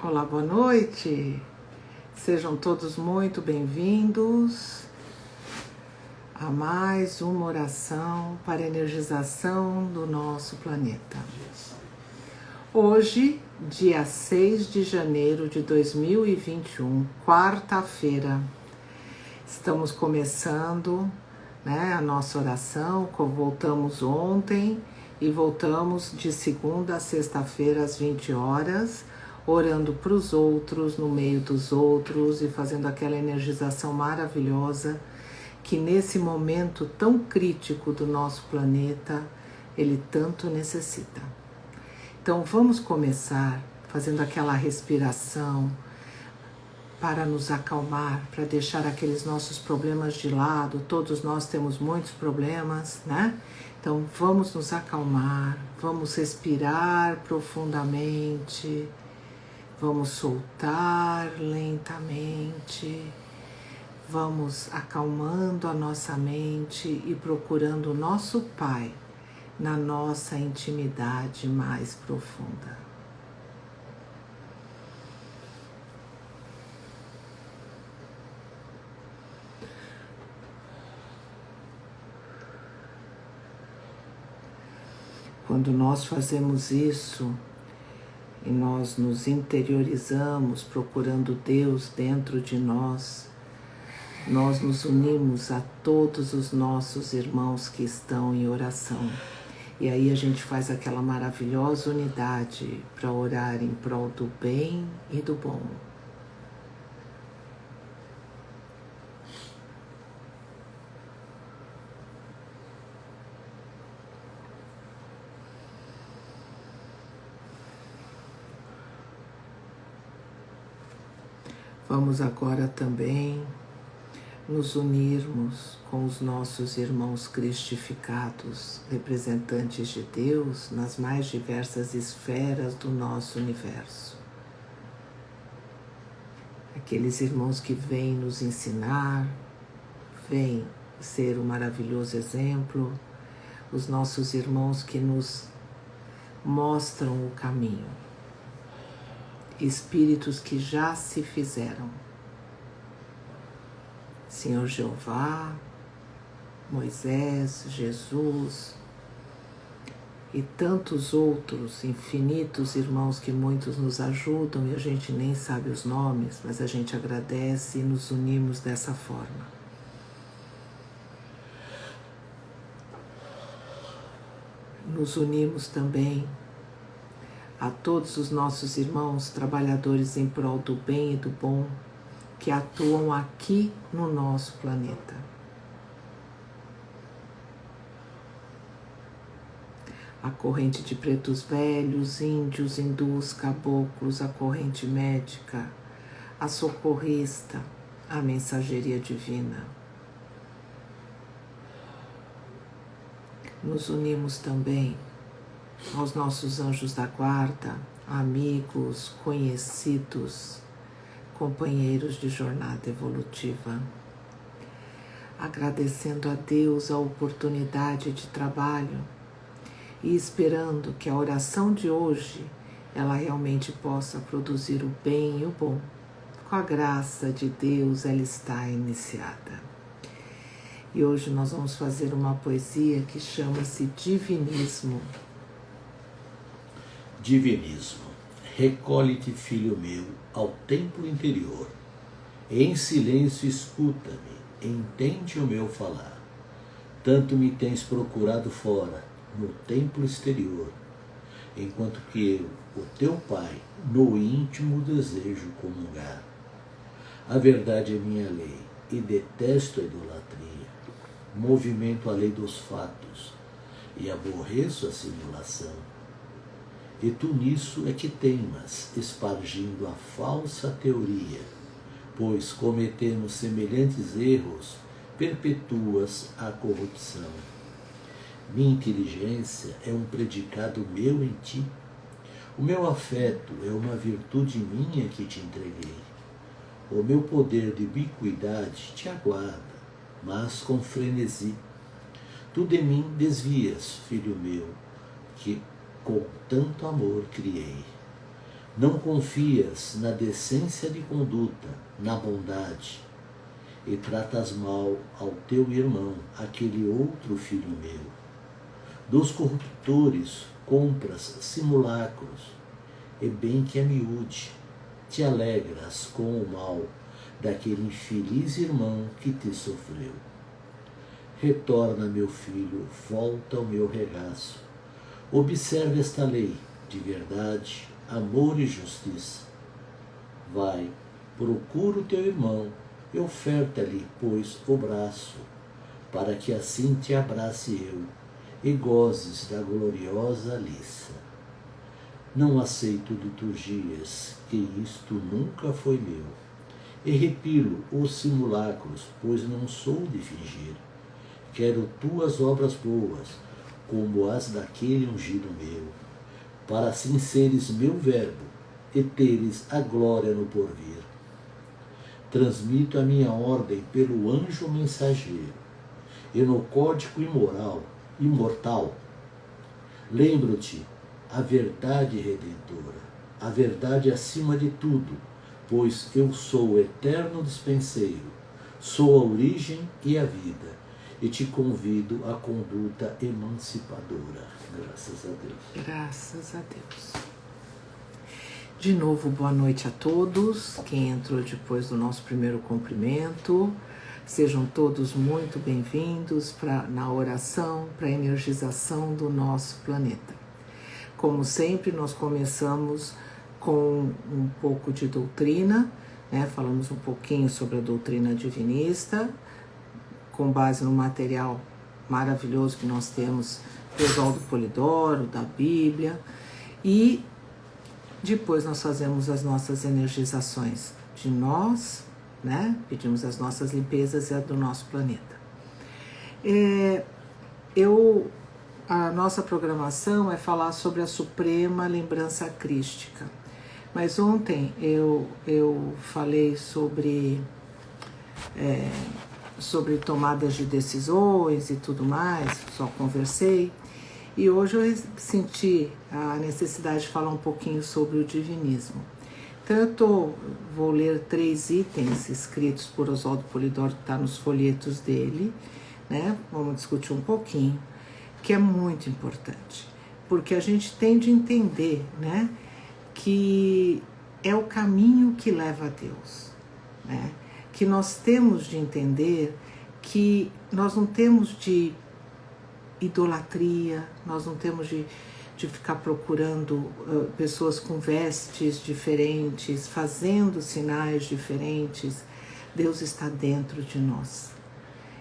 Olá, boa noite. Sejam todos muito bem-vindos a mais uma oração para a energização do nosso planeta. Hoje, dia 6 de janeiro de 2021, quarta-feira, estamos começando, a nossa oração. Voltamos ontem e voltamos de segunda a sexta-feira às 20 horas, orando para os outros, no meio dos outros e fazendo aquela energização maravilhosa que nesse momento tão crítico do nosso planeta, ele tanto necessita. Então vamos começar fazendo aquela respiração para nos acalmar, para deixar aqueles nossos problemas de lado. Todos nós temos muitos problemas, né? Então vamos nos acalmar, vamos respirar profundamente. Vamos soltar lentamente, vamos acalmando a nossa mente e procurando o nosso Pai na nossa intimidade mais profunda. Quando nós fazemos isso, e nós nos interiorizamos procurando Deus dentro de nós, nós nos unimos a todos os nossos irmãos que estão em oração. E aí a gente faz aquela maravilhosa unidade para orar em prol do bem e do bom. Vamos agora também nos unirmos com os nossos irmãos cristificados, representantes de Deus nas mais diversas esferas do nosso universo. Aqueles irmãos que vêm nos ensinar, vêm ser um maravilhoso exemplo, os nossos irmãos que nos mostram o caminho. Espíritos que já se fizeram. Senhor Jeová, Moisés, Jesus e tantos outros infinitos irmãos que muitos nos ajudam e a gente nem sabe os nomes, mas a gente agradece e nos unimos dessa forma. Nos unimos também a todos os nossos irmãos trabalhadores em prol do bem e do bom que atuam aqui no nosso planeta. A corrente de pretos velhos, índios, hindus, caboclos, a corrente médica, a socorrista, a mensageria divina. Nos unimos também aos nossos anjos da guarda, amigos, conhecidos, companheiros de jornada evolutiva, agradecendo a Deus a oportunidade de trabalho e esperando que a oração de hoje ela realmente possa produzir o bem e o bom. Com a graça de Deus ela está iniciada. E hoje nós vamos fazer uma poesia que chama-se Divinismo. Divinismo. Recolhe-te, filho meu, ao templo interior. Em silêncio escuta-me, entende o meu falar. Tanto me tens procurado fora, no templo exterior, enquanto que eu, o teu Pai, no íntimo desejo comungar. A verdade é minha lei, e detesto a idolatria. Movimento a lei dos fatos, e aborreço a simulação. E tu nisso é que teimas, espargindo a falsa teoria, pois cometendo semelhantes erros, perpetuas a corrupção. Minha inteligência é um predicado meu em ti, o meu afeto é uma virtude minha que te entreguei. O meu poder de ubiquidade te aguarda, mas com frenesi. Tu de mim desvias, filho meu, que com tanto amor criei. Não confias na decência de conduta, na bondade, e tratas mal ao teu irmão, aquele outro filho meu. Dos corruptores compras simulacros, e bem que a miúde te alegras com o mal daquele infeliz irmão que te sofreu. Retorna, meu filho, volta ao meu regaço. Observe esta lei de verdade, amor e justiça. Vai, procura o teu irmão e oferta-lhe, pois, o braço, para que assim te abrace eu e gozes da gloriosa liça. Não aceito liturgias, que isto nunca foi meu, e repilo os simulacros, pois não sou de fingir. Quero tuas obras boas, como as daquele ungido meu, para assim seres meu verbo e teres a glória no porvir. Transmito a minha ordem pelo anjo mensageiro, e no código imortal, lembro-te a verdade redentora, a verdade acima de tudo, pois eu sou o eterno dispenseiro, sou a origem e a vida, e te convido à conduta emancipadora. Graças a Deus. Graças a Deus. De novo, boa noite a todos. Quem entrou depois do nosso primeiro cumprimento, sejam todos muito bem-vindos na oração para a energização do nosso planeta. Como sempre, nós começamos com um pouco de doutrina, né? Falamos um pouquinho sobre a doutrina divinista, com base no material maravilhoso que nós temos do Oswaldo Polidoro, da Bíblia, e depois nós fazemos as nossas energizações de nós, né? Pedimos as nossas limpezas e a do nosso planeta. A nossa programação é falar sobre a suprema lembrança crística, mas ontem eu falei sobre tomadas de decisões e tudo mais, só conversei, e hoje eu senti a necessidade de falar um pouquinho sobre o divinismo. Então vou ler 3 itens escritos por Oswaldo Polidoro, que está nos folhetos dele, né? Vamos discutir um pouquinho, que é muito importante, porque a gente tem de entender, né, que é o caminho que leva a Deus, né? Que nós temos de entender que nós não temos de idolatria, nós não temos de ficar procurando pessoas com vestes diferentes, fazendo sinais diferentes. Deus está dentro de nós.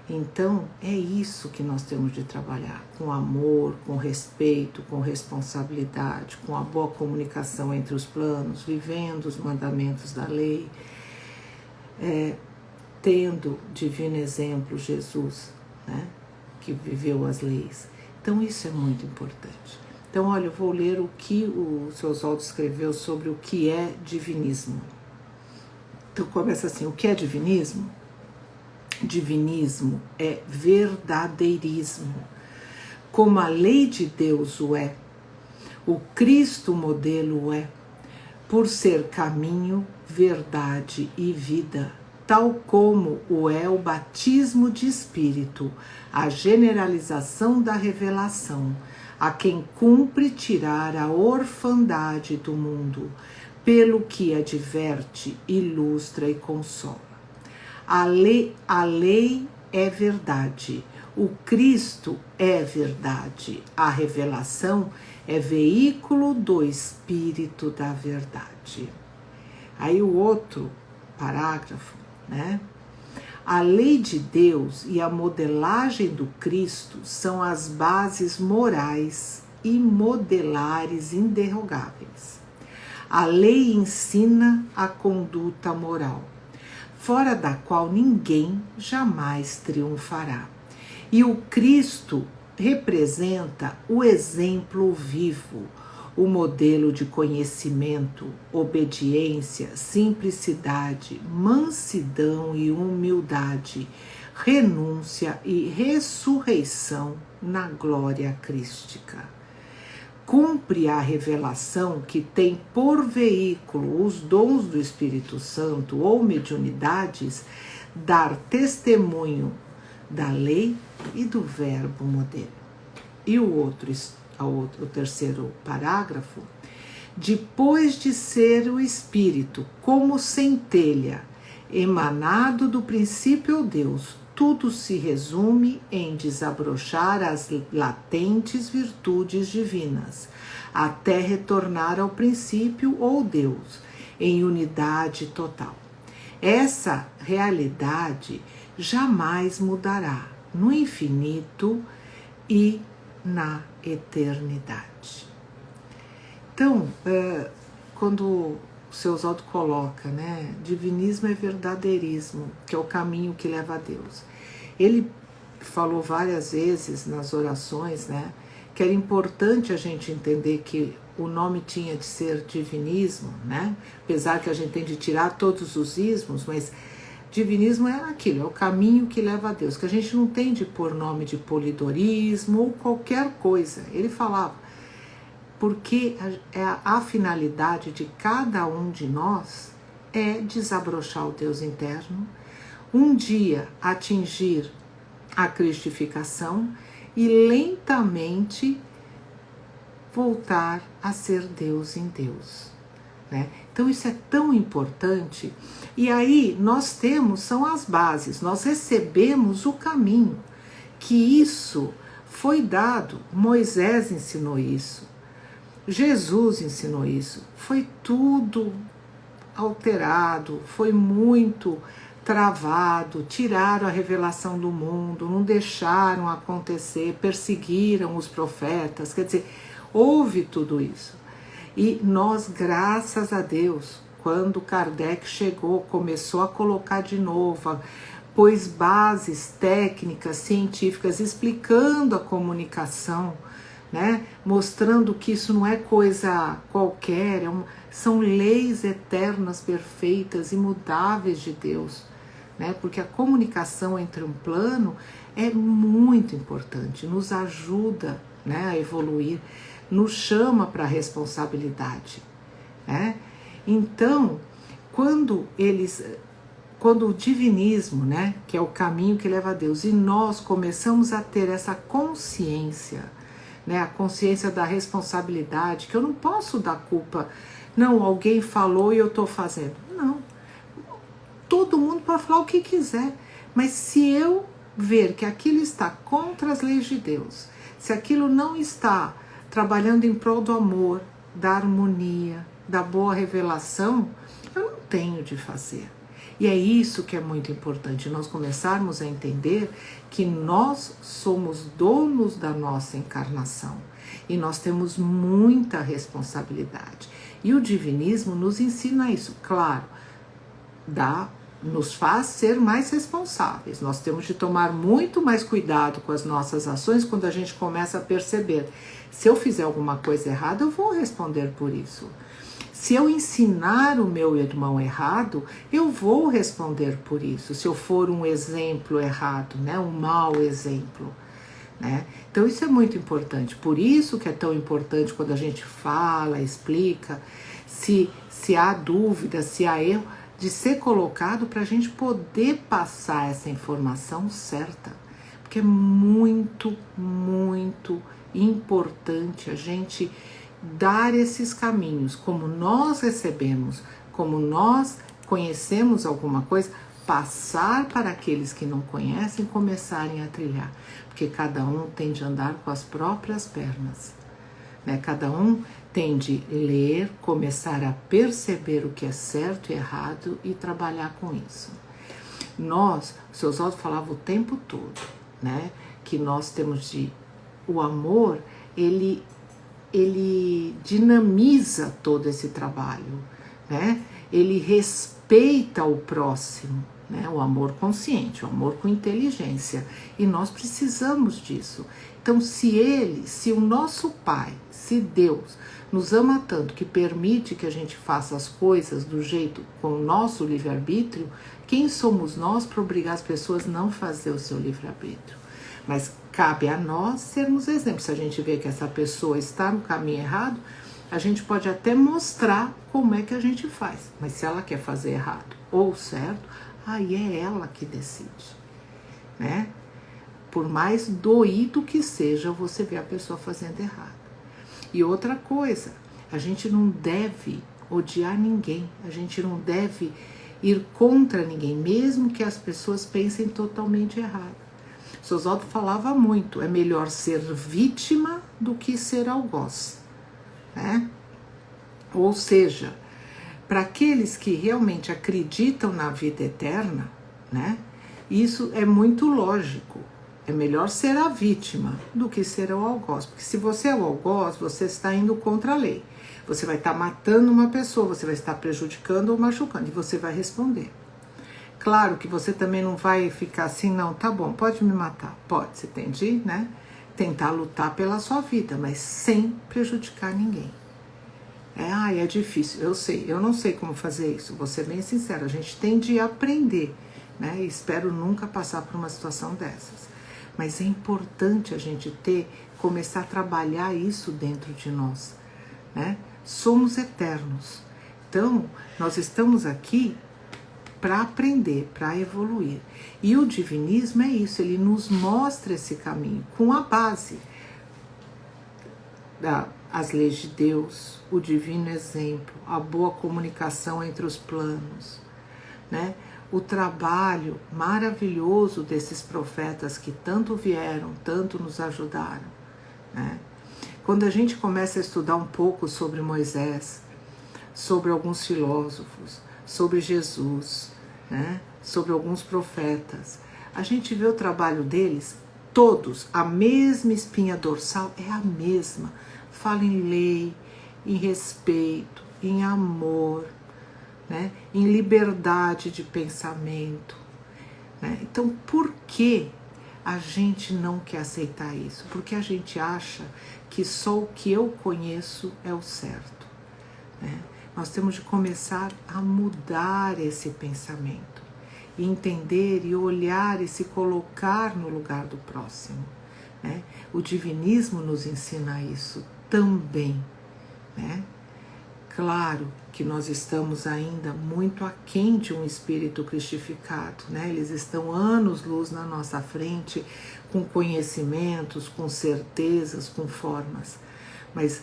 Então, é isso que nós temos de trabalhar, com amor, com respeito, com responsabilidade, com a boa comunicação entre os planos, vivendo os mandamentos da lei, tendo divino exemplo Jesus, né, que viveu as leis. Então isso é muito importante. Então, olha, eu vou ler o que o seu Oswaldo escreveu sobre o que é divinismo. Então começa assim: o que é divinismo? Divinismo é verdadeirismo, como a lei de Deus o é, o Cristo modelo é, por ser caminho, verdade e vida, tal como o é o batismo de espírito, a generalização da revelação, a quem cumpre tirar a orfandade do mundo, pelo que adverte, ilustra e consola. A lei é verdade, o Cristo é verdade, a revelação é veículo do Espírito da verdade. Aí o outro parágrafo, né? A lei de Deus e a modelagem do Cristo são as bases morais e modelares inderrogáveis. A lei ensina a conduta moral, fora da qual ninguém jamais triunfará. E o Cristo representa o exemplo vivo, o modelo de conhecimento, obediência, simplicidade, mansidão e humildade, renúncia e ressurreição na glória crística. cumpre a revelação que tem por veículo os dons do Espírito Santo ou mediunidades, dar testemunho da lei e do verbo modelo. E o terceiro parágrafo, depois de ser o Espírito como centelha, emanado do princípio Deus, tudo se resume em desabrochar as latentes virtudes divinas, até retornar ao princípio ou Deus, em unidade total. Essa realidade jamais mudará no infinito e na eternidade. Então, quando o seu Oswaldo coloca, né, divinismo é verdadeirismo, que é o caminho que leva a Deus. Ele falou várias vezes nas orações, né, que era importante a gente entender que o nome tinha de ser divinismo, né, apesar que a gente tem de tirar todos os ismos, mas divinismo é aquilo, é o caminho que leva a Deus, que a gente não tem de pôr nome de polidorismo ou qualquer coisa. Ele falava, porque a finalidade de cada um de nós é desabrochar o Deus interno, um dia atingir a cristificação e lentamente voltar a ser Deus em Deus, né? Então isso é tão importante. E aí nós temos, são as bases, nós recebemos o caminho, que isso foi dado, Moisés ensinou isso, Jesus ensinou isso, foi tudo alterado, foi muito travado, tiraram a revelação do mundo, não deixaram acontecer, perseguiram os profetas, quer dizer, houve tudo isso. E nós, graças a Deus, quando Kardec chegou, começou a colocar de novo, pôs bases técnicas, científicas, explicando a comunicação, né? Mostrando que isso não é coisa qualquer, são leis eternas, perfeitas, imutáveis de Deus, né? Porque a comunicação entre um plano é muito importante, nos ajuda, né, a evoluir, nos chama para a responsabilidade, né? Então, quando o divinismo, né, que é o caminho que leva a Deus, e nós começamos a ter essa consciência, né, a consciência da responsabilidade, que eu não posso dar culpa, não, alguém falou e eu estou fazendo. Não, todo mundo pode falar o que quiser, mas se eu ver que aquilo está contra as leis de Deus, se aquilo não está trabalhando em prol do amor, da harmonia, da boa revelação, eu não tenho de fazer. E é isso que é muito importante, nós começarmos a entender que nós somos donos da nossa encarnação e nós temos muita responsabilidade. E o divinismo nos ensina isso, claro, nos faz ser mais responsáveis. Nós temos de tomar muito mais cuidado com as nossas ações quando a gente começa a perceber, se eu fizer alguma coisa errada, eu vou responder por isso. Se eu ensinar o meu irmão errado, eu vou responder por isso, se eu for um exemplo errado, né? Um mau exemplo, né? Então isso é muito importante, por isso que é tão importante quando a gente fala, explica, se há dúvida, se há erro, de ser colocado para a gente poder passar essa informação certa, porque é muito, muito importante a gente dar esses caminhos, como nós recebemos, como nós conhecemos alguma coisa, passar para aqueles que não conhecem, começarem a trilhar, porque cada um tem de andar com as próprias pernas, né? Cada um tem de ler, começar a perceber o que é certo e errado e trabalhar com isso. Nós, o seu Oswaldo falava o tempo todo, né, que nós temos o amor, ele dinamiza todo esse trabalho, né? Ele respeita o próximo, né? O amor consciente, o amor com inteligência, e nós precisamos disso. Então, se o nosso Pai, se Deus nos ama tanto que permite que a gente faça as coisas do jeito com o nosso livre-arbítrio, quem somos nós para obrigar as pessoas a não fazer o seu livre-arbítrio? Mas cabe a nós sermos exemplos. Se a gente vê que essa pessoa está no caminho errado, a gente pode até mostrar como é que a gente faz. Mas se ela quer fazer errado ou certo, aí é ela que decide, né? Por mais doído que seja você ver a pessoa fazendo errado. E outra coisa, a gente não deve odiar ninguém, a gente não deve ir contra ninguém, mesmo que as pessoas pensem totalmente errado. Seu Oswaldo falava muito, é melhor ser vítima do que ser algoz, né? Ou seja, para aqueles que realmente acreditam na vida eterna, né? Isso é muito lógico. É melhor ser a vítima do que ser o algoz, porque se você é o algoz, você está indo contra a lei. Você vai estar matando uma pessoa, você vai estar prejudicando ou machucando, e você vai responder. Claro que você também não vai ficar assim, não, tá bom, pode me matar, pode, você tem de, né, tentar lutar pela sua vida, mas sem prejudicar ninguém. É difícil, eu sei, eu não sei como fazer isso, vou ser bem sincera, a gente tem de aprender, né, e espero nunca passar por uma situação dessas. Mas é importante a gente começar a trabalhar isso dentro de nós, né? Somos eternos, então nós estamos aqui para aprender, para evoluir. E o divinismo é isso, ele nos mostra esse caminho com a base das leis de Deus, o divino exemplo, a boa comunicação entre os planos, né? O trabalho maravilhoso desses profetas que tanto vieram, tanto nos ajudaram, né? Quando a gente começa a estudar um pouco sobre Moisés, sobre alguns filósofos, sobre Jesus, né? Sobre alguns profetas, a gente vê o trabalho deles, todos, a mesma espinha dorsal é a mesma. Fala em lei, em respeito, em amor, né? Em liberdade de pensamento, né? Então, por que a gente não quer aceitar isso? Porque a gente acha que só o que eu conheço é o certo, né? Nós temos de começar a mudar esse pensamento, e entender e olhar e se colocar no lugar do próximo, né? O divinismo nos ensina isso também, né? Claro que nós estamos ainda muito aquém de um espírito cristificado, né? Eles estão anos-luz na nossa frente, com conhecimentos, com certezas, com formas. Mas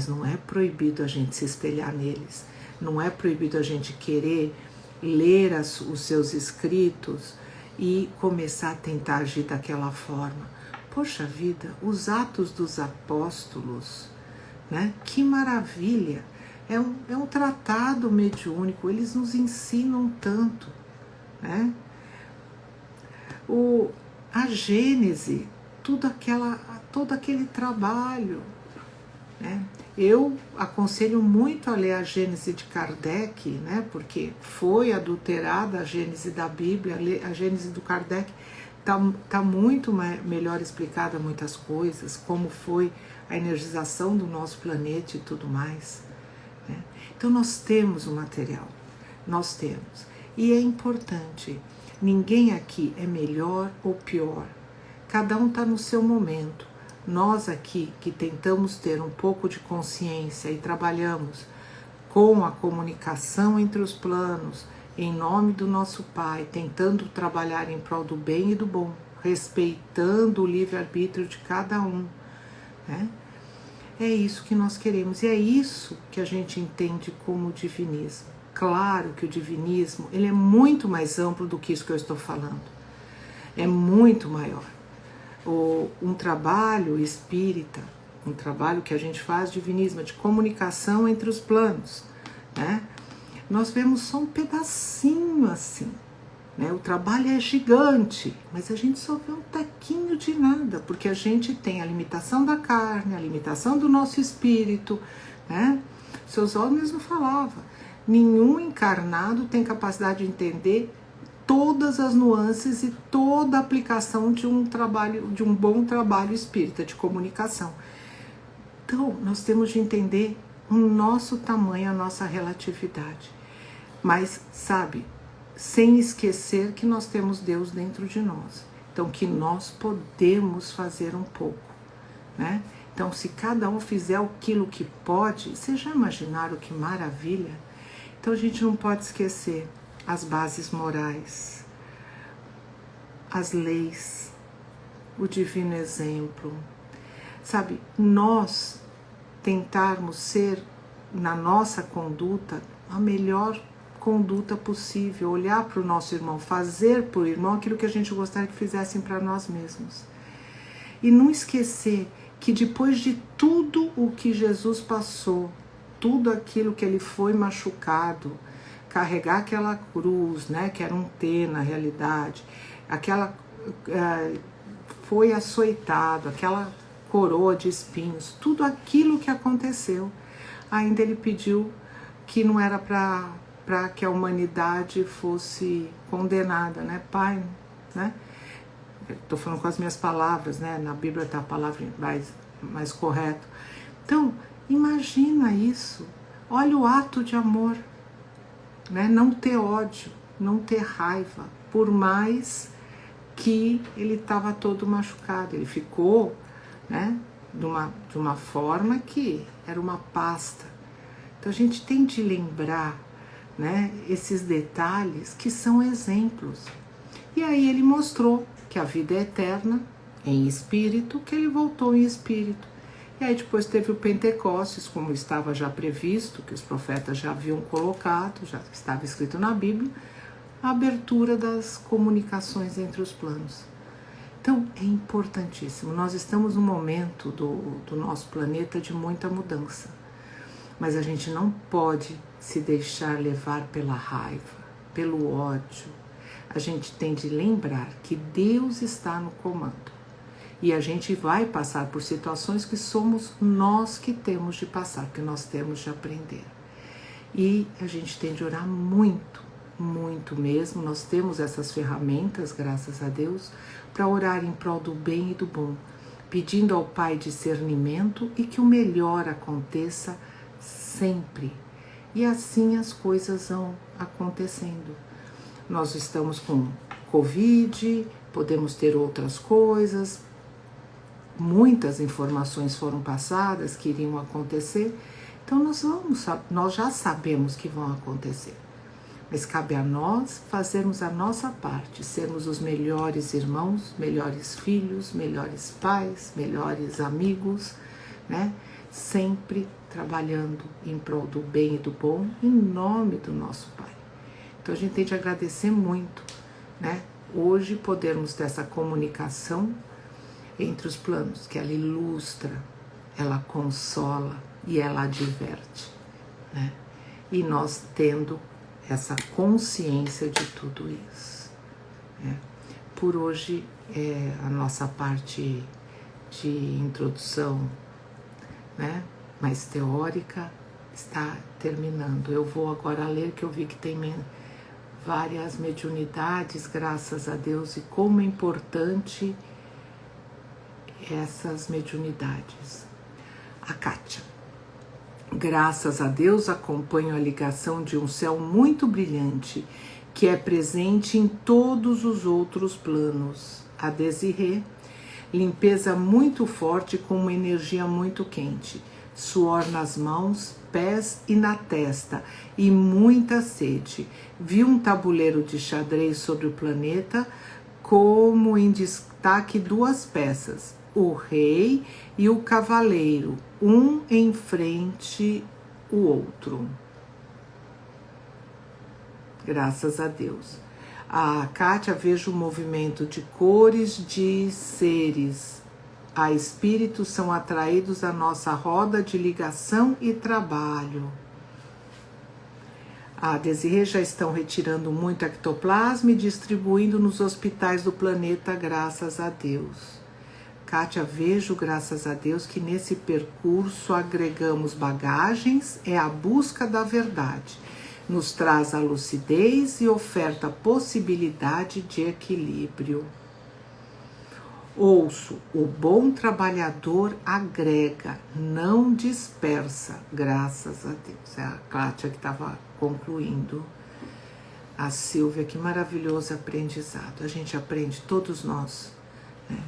não é proibido a gente se espelhar neles. Não é proibido a gente querer ler os seus escritos e começar a tentar agir daquela forma. Poxa vida, os Atos dos Apóstolos, né? Que maravilha! É um tratado mediúnico, eles nos ensinam tanto, né? A Gênese, todo aquele trabalho, né? Eu aconselho muito a ler a Gênese de Kardec, né? Porque foi adulterada a Gênese da Bíblia, a Gênese do Kardec tá muito melhor explicada muitas coisas, como foi a energização do nosso planeta e tudo mais, né? Então nós temos o material, nós temos. E é importante, ninguém aqui é melhor ou pior, cada um está no seu momento. Nós aqui que tentamos ter um pouco de consciência e trabalhamos com a comunicação entre os planos, em nome do nosso Pai, tentando trabalhar em prol do bem e do bom, respeitando o livre-arbítrio de cada um, né? É isso que nós queremos, e é isso que a gente entende como divinismo. Claro que o divinismo, ele é muito mais amplo do que isso que eu estou falando, é muito maior. Um trabalho espírita, um trabalho que a gente faz divinismo, de comunicação entre os planos, né? Nós vemos só um pedacinho assim, né? O trabalho é gigante, mas a gente só vê um taquinho de nada, porque a gente tem a limitação da carne, a limitação do nosso espírito, né? Seus olhos mesmo falava, nenhum encarnado tem capacidade de entender todas as nuances e toda a aplicação de um bom trabalho espírita, de comunicação. Então, nós temos de entender o nosso tamanho, a nossa relatividade. Mas, sabe, sem esquecer que nós temos Deus dentro de nós. Então, que nós podemos fazer um pouco, né? Então, se cada um fizer aquilo que pode, vocês já imaginaram que maravilha? Então, a gente não pode esquecer as bases morais, as leis, o divino exemplo. Sabe, nós tentarmos ser, na nossa conduta, a melhor conduta possível, olhar para o nosso irmão, fazer para o irmão aquilo que a gente gostaria que fizessem para nós mesmos. E não esquecer que depois de tudo o que Jesus passou, tudo aquilo que ele foi machucado, carregar aquela cruz, né, que era um T na realidade, foi açoitado, aquela coroa de espinhos, tudo aquilo que aconteceu, ainda ele pediu que não era para que a humanidade fosse condenada, né, Pai, né? Estou falando com as minhas palavras, né? Na Bíblia está a palavra mais correta. Então, imagina isso. Olha o ato de amor, né? Não ter ódio, não ter raiva, por mais que ele estava todo machucado. Ele ficou, né? De uma forma que era uma pasta. Então, a gente tem de lembrar, né? Esses detalhes que são exemplos. E aí ele mostrou que a vida é eterna, em espírito, que ele voltou em espírito. E aí depois teve o Pentecostes, como estava já previsto, que os profetas já haviam colocado, já estava escrito na Bíblia, a abertura das comunicações entre os planos. Então é importantíssimo, nós estamos num momento do nosso planeta de muita mudança, mas a gente não pode se deixar levar pela raiva, pelo ódio. A gente tem de lembrar que Deus está no comando. E a gente vai passar por situações que somos nós que temos de passar, que nós temos de aprender. E a gente tem de orar muito, muito mesmo. Nós temos essas ferramentas, graças a Deus, para orar em prol do bem e do bom, pedindo ao Pai discernimento e que o melhor aconteça sempre. E assim as coisas vão acontecendo. Nós estamos com Covid, podemos ter outras coisas, muitas informações foram passadas que iriam acontecer, então nós já sabemos que vão acontecer, mas cabe a nós fazermos a nossa parte, sermos os melhores irmãos, melhores filhos, melhores pais, melhores amigos, né? Sempre trabalhando em prol do bem e do bom, em nome do nosso Pai. Então a gente tem de agradecer muito, né? Hoje podermos ter essa comunicação entre os planos, que ela ilustra, ela consola e ela adverte, né? E nós tendo essa consciência de tudo isso, né? Por hoje, a nossa parte de introdução, né, mais teórica, está terminando. Eu vou agora ler, que eu vi que tem várias mediunidades, graças a Deus, e como é importante essas mediunidades. A Kátia: graças a Deus acompanho a ligação de um céu muito brilhante que é presente em todos os outros planos. A Desirê: limpeza muito forte com uma energia muito quente, suor nas mãos, pés e na testa e muita sede. Vi um tabuleiro de xadrez sobre o planeta, como em destaque duas peças, o rei e o cavaleiro, um em frente o outro. Graças a Deus. A Kátia: vejo o movimento de cores de seres. A espíritos são atraídos à nossa roda de ligação e trabalho. A Desirê: já estão retirando muito ectoplasma e distribuindo nos hospitais do planeta, graças a Deus. Kátia: vejo, graças a Deus, que nesse percurso agregamos bagagens, é a busca da verdade. Nos traz a lucidez e oferta possibilidade de equilíbrio. Ouço: o bom trabalhador agrega, não dispersa, graças a Deus. É a Kátia que estava concluindo A Silvia, que maravilhoso aprendizado. A gente aprende, todos nós, né?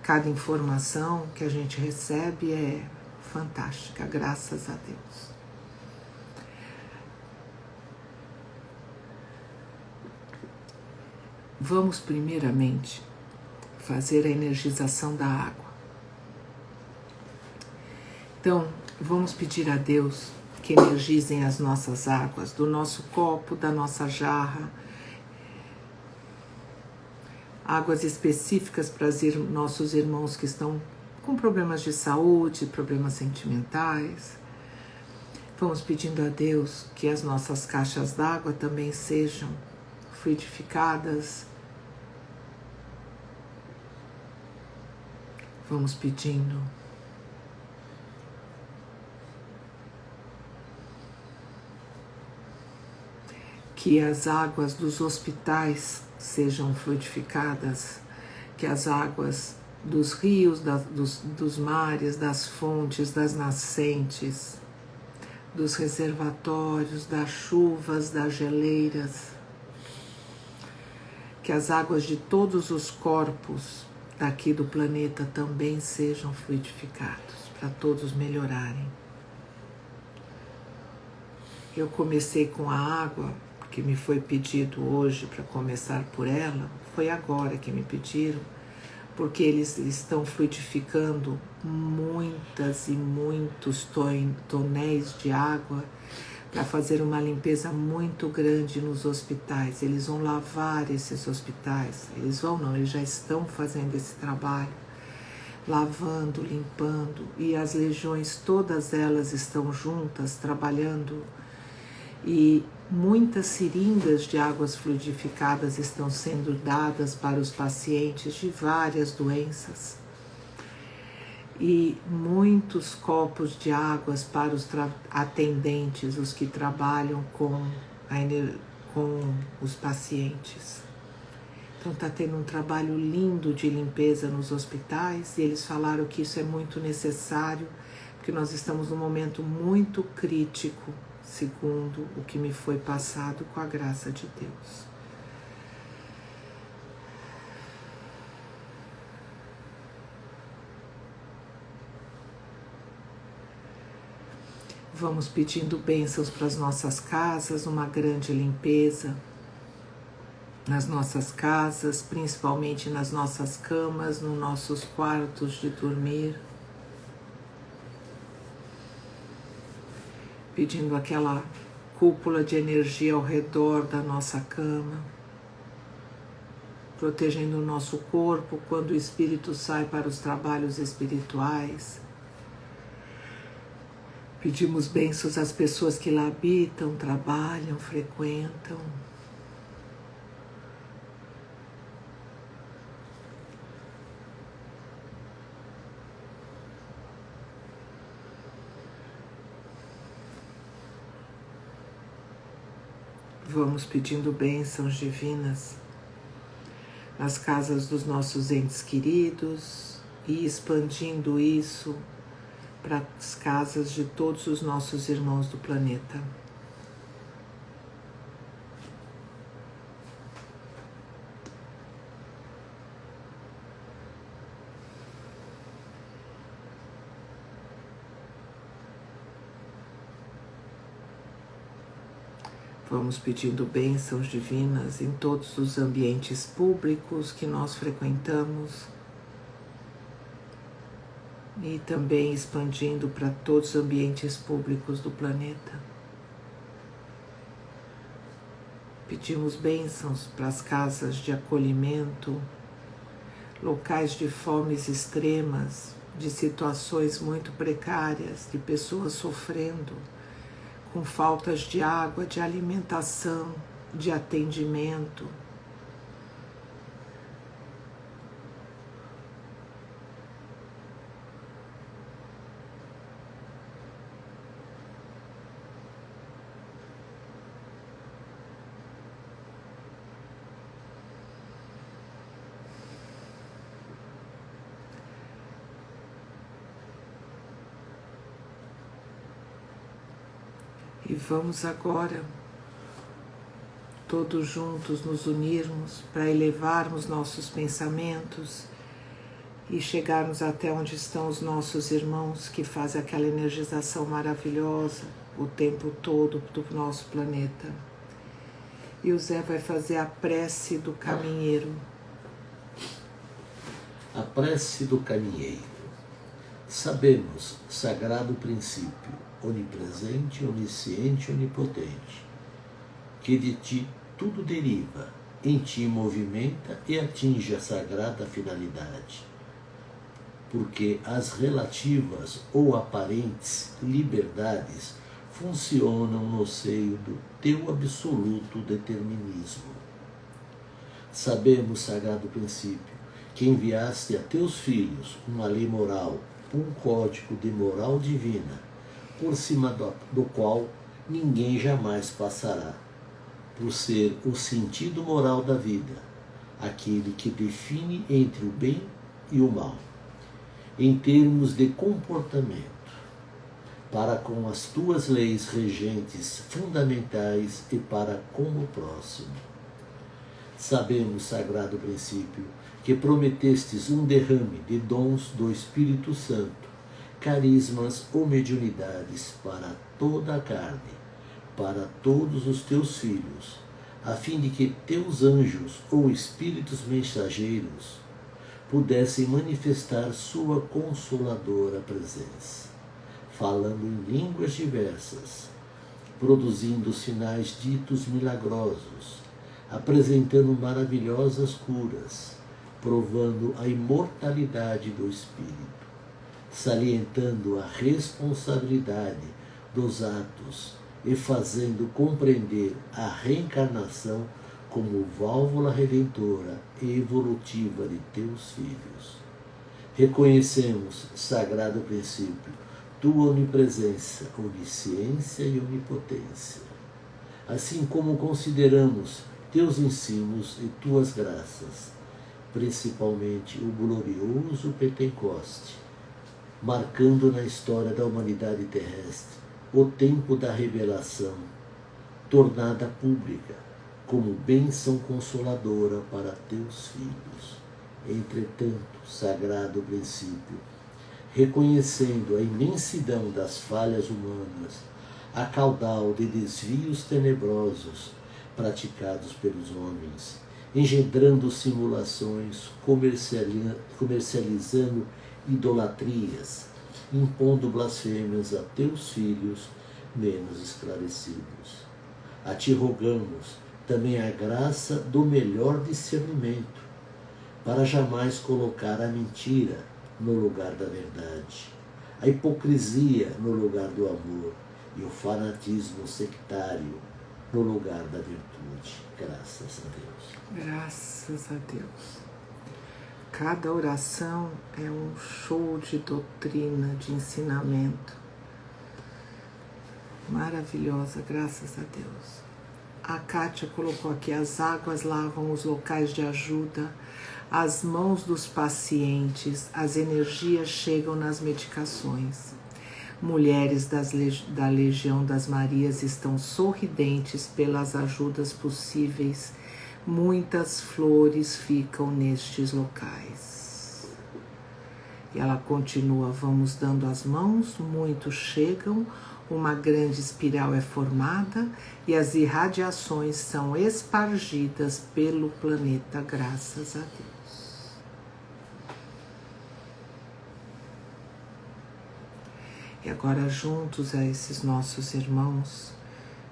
Cada informação que a gente recebe é fantástica, graças a Deus. Vamos primeiramente fazer a energização da água. Então, vamos pedir a Deus que energizem as nossas águas, do nosso copo, da nossa jarra, águas específicas para os nossos irmãos que estão com problemas de saúde, problemas sentimentais. Vamos pedindo a Deus que as nossas caixas d'água também sejam fluidificadas. Vamos pedindo que as águas dos hospitais sejam fluidificadas, que as águas dos rios, dos mares, das fontes, das nascentes, dos reservatórios, das chuvas, das geleiras, que as águas de todos os corpos daqui do planeta também sejam fluidificados, para todos melhorarem. Eu comecei com a água, que me foi pedido hoje para começar por ela, foi agora que me pediram, porque eles estão fluidificando muitas e muitos tonéis de água para fazer uma limpeza muito grande nos hospitais. Eles vão lavar esses hospitais, eles já estão fazendo esse trabalho, lavando, limpando, e as legiões, todas elas estão juntas, trabalhando, e muitas seringas de águas fluidificadas estão sendo dadas para os pacientes de várias doenças. E muitos copos de águas para os atendentes, os que trabalham com os pacientes. Então está tendo um trabalho lindo de limpeza nos hospitais, e eles falaram que isso é muito necessário, porque nós estamos num momento muito crítico, segundo o que me foi passado com a graça de Deus. Vamos pedindo bênçãos para as nossas casas, uma grande limpeza nas nossas casas, principalmente nas nossas camas, nos nossos quartos de dormir. Pedindo aquela cúpula de energia ao redor da nossa cama, protegendo o nosso corpo quando o espírito sai para os trabalhos espirituais. Pedimos bênçãos às pessoas que lá habitam, trabalham, frequentam. Vamos pedindo bênçãos divinas nas casas dos nossos entes queridos e expandindo isso para as casas de todos os nossos irmãos do planeta. Vamos pedindo bênçãos divinas em todos os ambientes públicos que nós frequentamos e também expandindo para todos os ambientes públicos do planeta. Pedimos bênçãos para as casas de acolhimento, locais de fomes extremas, de situações muito precárias, de pessoas sofrendo com faltas de água, de alimentação, de atendimento. E vamos agora todos juntos nos unirmos para elevarmos nossos pensamentos e chegarmos até onde estão os nossos irmãos que fazem aquela energização maravilhosa o tempo todo do nosso planeta. E o Zé vai fazer a prece do caminheiro. A prece do caminheiro. Sabemos, sagrado princípio, onipresente, onisciente, onipotente, que de ti tudo deriva, em ti movimenta e atinge a sagrada finalidade, porque as relativas ou aparentes liberdades funcionam no seio do teu absoluto determinismo. Sabemos, sagrado princípio, que enviaste a teus filhos uma lei moral, um código de moral divina, por cima do qual ninguém jamais passará, por ser o sentido moral da vida, aquele que define entre o bem e o mal, em termos de comportamento, para com as tuas leis regentes fundamentais e para com o próximo. Sabemos, sagrado princípio, que prometestes um derrame de dons do Espírito Santo, carismas ou mediunidades para toda a carne, para todos os teus filhos, a fim de que teus anjos ou espíritos mensageiros pudessem manifestar sua consoladora presença, falando em línguas diversas, produzindo sinais ditos milagrosos, apresentando maravilhosas curas, provando a imortalidade do espírito, salientando a responsabilidade dos atos e fazendo compreender a reencarnação como válvula redentora e evolutiva de teus filhos. Reconhecemos, sagrado princípio, tua onipresença, onisciência e onipotência, assim como consideramos teus ensinos e tuas graças, principalmente o glorioso Pentecoste, marcando na história da humanidade terrestre o tempo da revelação, tornada pública como bênção consoladora para teus filhos. Entretanto, sagrado princípio, reconhecendo a imensidão das falhas humanas, a caudal de desvios tenebrosos praticados pelos homens, engendrando simulações, comercializando idolatrias, impondo blasfêmias a teus filhos menos esclarecidos. A ti rogamos também a graça do melhor discernimento, para jamais colocar a mentira no lugar da verdade, a hipocrisia no lugar do amor e o fanatismo sectário no lugar da virtude. Graças a Deus. Graças a Deus. Cada oração é um show de doutrina, de ensinamento. Maravilhosa, graças a Deus. A Kátia colocou aqui: as águas lavam os locais de ajuda, as mãos dos pacientes, as energias chegam nas medicações. Mulheres da Legião das Marias estão sorridentes pelas ajudas possíveis. Muitas flores ficam nestes locais. E ela continua: vamos dando as mãos, muitos chegam, uma grande espiral é formada e as irradiações são espargidas pelo planeta, graças a Deus. E agora, juntos a esses nossos irmãos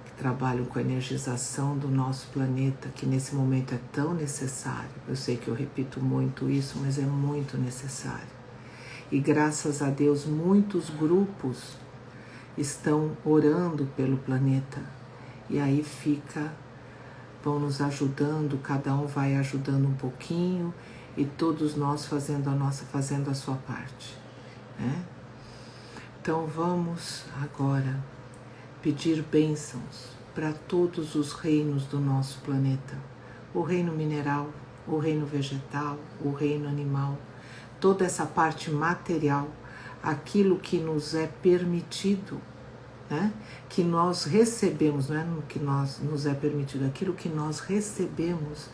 que trabalham com a energização do nosso planeta, que nesse momento é tão necessário. Eu sei que eu repito muito isso, mas é muito necessário. E graças a Deus, muitos grupos estão orando pelo planeta. E aí vão nos ajudando, cada um vai ajudando um pouquinho, e todos nós fazendo a sua parte, né? Então vamos agora pedir bênçãos para todos os reinos do nosso planeta. O reino mineral, o reino vegetal, o reino animal, toda essa parte material, aquilo que nos é permitido, né? Que nós recebemos, não é no que nos é permitido, aquilo que nós recebemos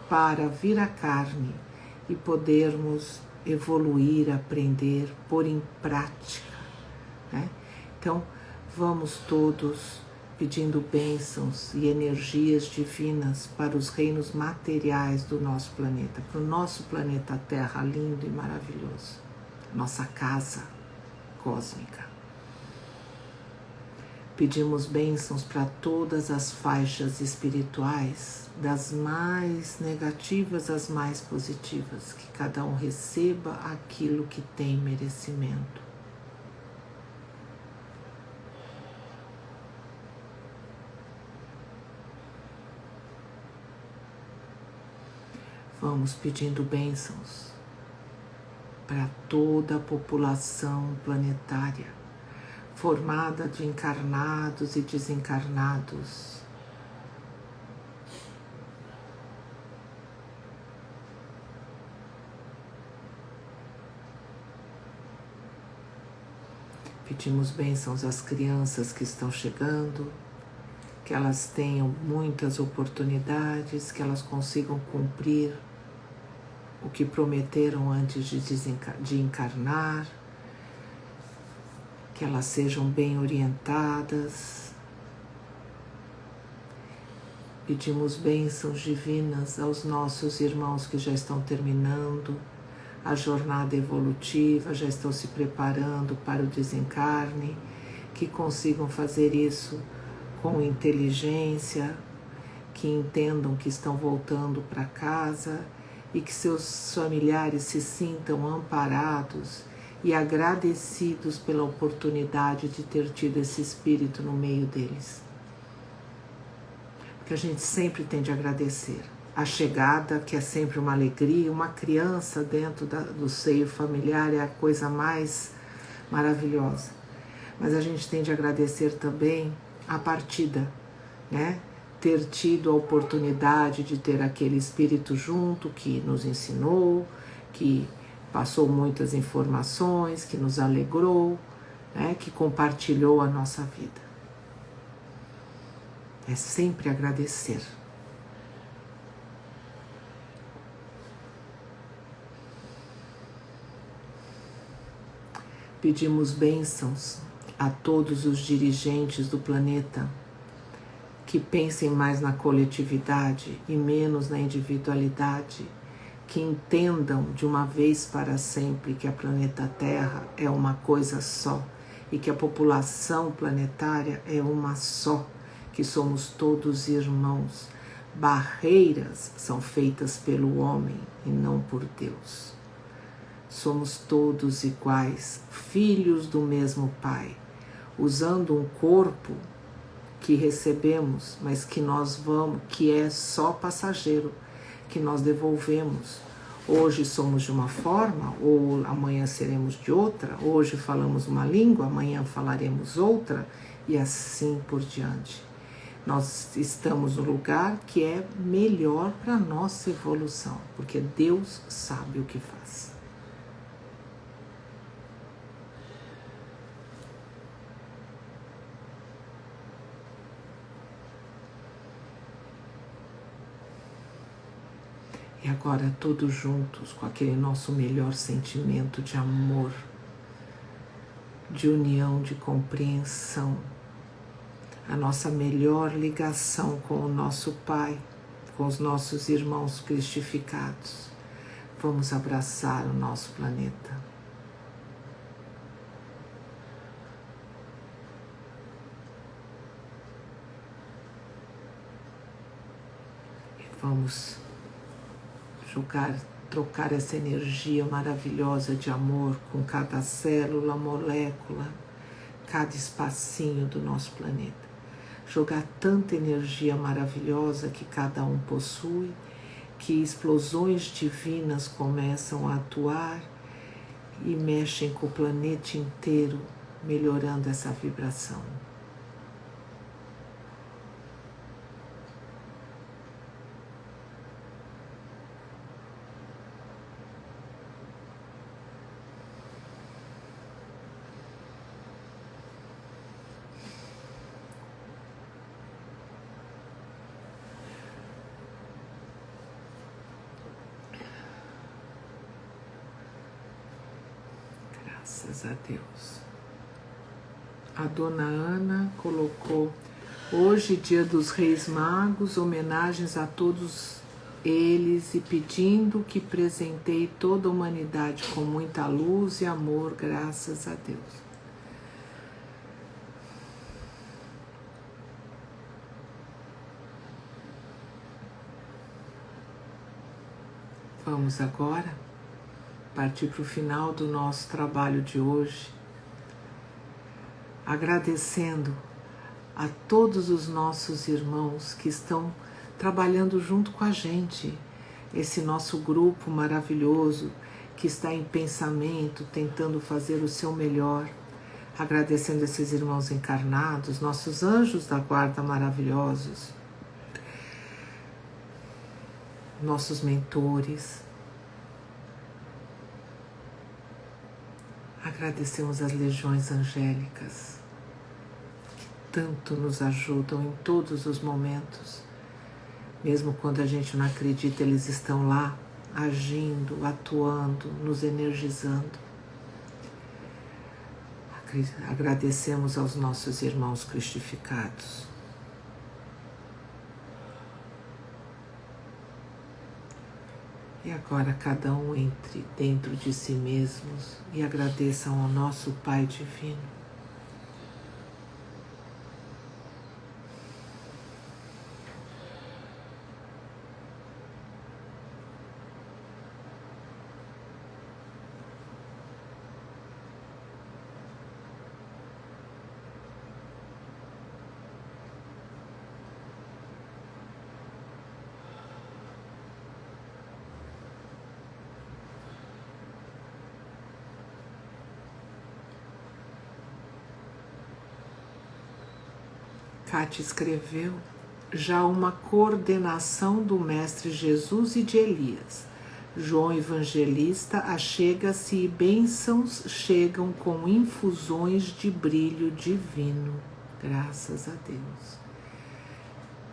para vir à carne e podermos evoluir, aprender, pôr em prática, né? Então, vamos todos pedindo bênçãos e energias divinas para os reinos materiais do nosso planeta, para o nosso planeta Terra lindo e maravilhoso, nossa casa cósmica. Pedimos bênçãos para todas as faixas espirituais, das mais negativas às mais positivas, que cada um receba aquilo que tem merecimento. Vamos pedindo bênçãos para toda a população planetária, formada de encarnados e desencarnados. Pedimos bênçãos às crianças que estão chegando, que elas tenham muitas oportunidades, que elas consigam cumprir o que prometeram antes de encarnar, que elas sejam bem orientadas. Pedimos bênçãos divinas aos nossos irmãos que já estão terminando a jornada evolutiva, já estão se preparando para o desencarne, que consigam fazer isso com inteligência, que entendam que estão voltando para casa e que seus familiares se sintam amparados e agradecidos pela oportunidade de ter tido esse espírito no meio deles. Porque a gente sempre tem de agradecer. A chegada, que é sempre uma alegria, uma criança dentro do seio familiar é a coisa mais maravilhosa. Mas a gente tem de agradecer também a partida, né? Ter tido a oportunidade de ter aquele espírito junto que nos ensinou, que passou muitas informações, que nos alegrou, né? Que compartilhou a nossa vida. É sempre agradecer. Pedimos bênçãos a todos os dirigentes do planeta, que pensem mais na coletividade e menos na individualidade, que entendam de uma vez para sempre que a planeta Terra é uma coisa só e que a população planetária é uma só, que somos todos irmãos. Barreiras são feitas pelo homem e não por Deus. Somos todos iguais, filhos do mesmo Pai, usando um corpo que recebemos, mas que nós vamos, que é só passageiro, que nós devolvemos. Hoje somos de uma forma, ou amanhã seremos de outra. Hoje falamos uma língua, amanhã falaremos outra, e assim por diante. Nós estamos no lugar que é melhor para a nossa evolução, porque Deus sabe o que faz. E agora todos juntos, com aquele nosso melhor sentimento de amor, de união, de compreensão, a nossa melhor ligação com o nosso Pai, com os nossos irmãos cristificados, vamos abraçar o nosso planeta. E vamos trocar essa energia maravilhosa de amor com cada célula, molécula, cada espacinho do nosso planeta. Jogar tanta energia maravilhosa que cada um possui, que explosões divinas começam a atuar e mexem com o planeta inteiro, melhorando essa vibração. Graças a Deus. A dona Ana colocou: hoje, dia dos Reis Magos, homenagens a todos eles e pedindo que presenteie toda a humanidade com muita luz e amor, graças a Deus. Vamos agora partir para o final do nosso trabalho de hoje, agradecendo a todos os nossos irmãos que estão trabalhando junto com a gente, esse nosso grupo maravilhoso que está em pensamento, tentando fazer o seu melhor, agradecendo esses irmãos encarnados, nossos anjos da guarda maravilhosos, nossos mentores. Agradecemos as legiões angélicas que tanto nos ajudam em todos os momentos. Mesmo quando a gente não acredita, eles estão lá, agindo, atuando, nos energizando. Agradecemos aos nossos irmãos cristificados. E agora cada um entre dentro de si mesmos e agradeçam ao nosso Pai Divino. Kátia escreveu: já uma coordenação do Mestre Jesus e de Elias. João Evangelista achega-se e bênçãos chegam com infusões de brilho divino. Graças a Deus.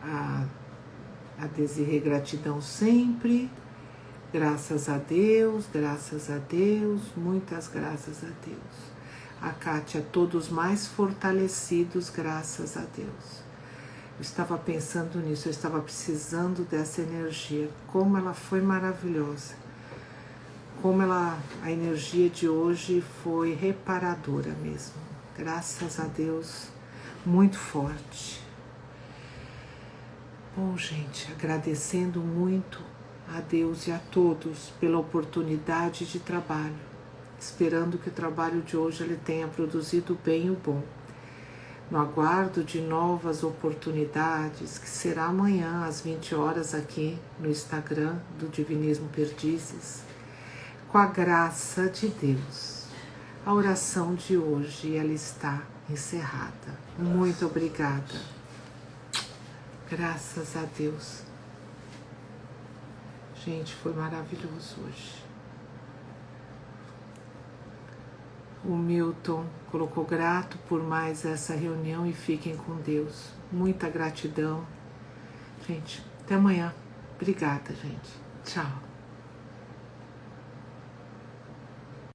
A Desirê, gratidão sempre. Graças a Deus, muitas graças a Deus. A Kátia, todos mais fortalecidos, graças a Deus. Eu estava pensando nisso, eu estava precisando dessa energia. Como ela foi maravilhosa. Como a energia de hoje foi reparadora mesmo. Graças a Deus, muito forte. Bom, gente, agradecendo muito a Deus e a todos pela oportunidade de trabalho. Esperando que o trabalho de hoje ele tenha produzido o bem e o bom. No aguardo de novas oportunidades, que será amanhã às 20 horas aqui no Instagram do Divinismo Perdizes, com a graça de Deus. A oração de hoje ela está encerrada. Muito obrigada. Graças a Deus. Gente, foi maravilhoso hoje. O Milton colocou: grato por mais essa reunião e fiquem com Deus. Muita gratidão. Gente, até amanhã. Obrigada, gente. Tchau.